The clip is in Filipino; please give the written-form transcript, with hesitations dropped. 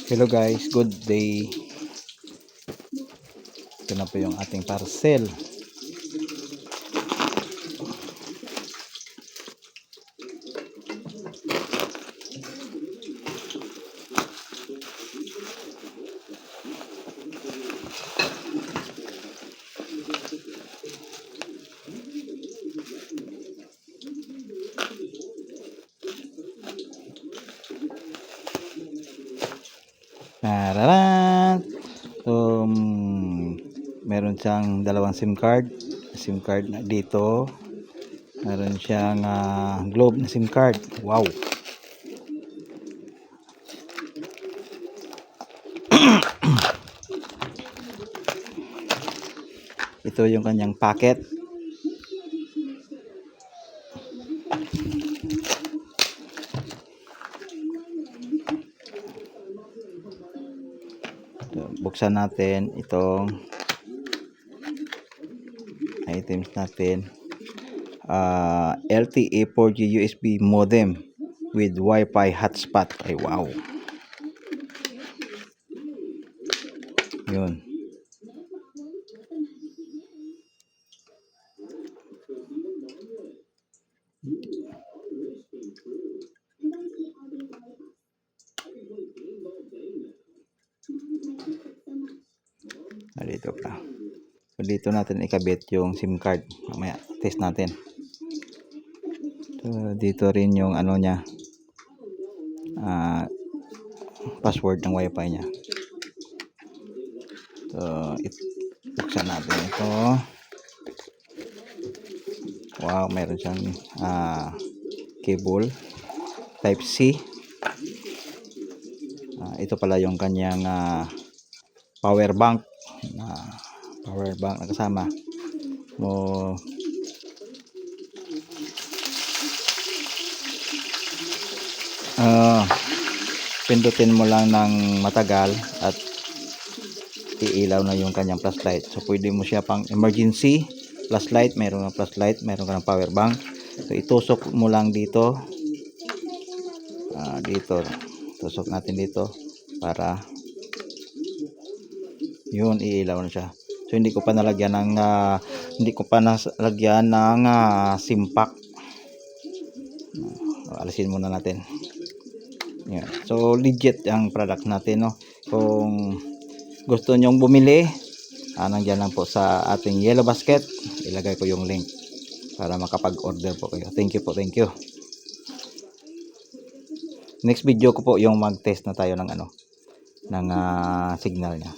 Hello guys, good day. Ito na po yung ating parcel. Tararan! So, meron siyang dalawang SIM card na dito. Meron siyang Globe na SIM card. Wow! Ito yung kanyang packet. So, buksan natin itong items natin. LTE 4G USB modem with Wi-Fi hotspot. Ay wow. Yun. Dito pa. So, dito natin ikabit yung SIM card. Mamaya test natin. So, dito rin yung ano niya. Password ng Wi-Fi niya. So, buksan natin ito. Wow, meron siyang cable type C. Ito pala yung kanyang power bank na kasama mo. Pindutin mo lang ng matagal at iilaw na yung kanyang flashlight. So pwede mo siya pang emergency flashlight, meron ng flashlight, meron ka ng power bank. So itusok mo lang dito, dito tusok natin dito para yun, iilaw na siya. So hindi ko pa nalagyan ng SIM pack. Alisin muna natin. Yan. So legit ang product natin, no? Kung gusto nyong bumili, nandiyan lang po sa ating yellow basket. Ilagay ko yung link para makapag-order po kayo. Thank you po, thank you. Next video ko po yung mag-test na tayo ng signal niya.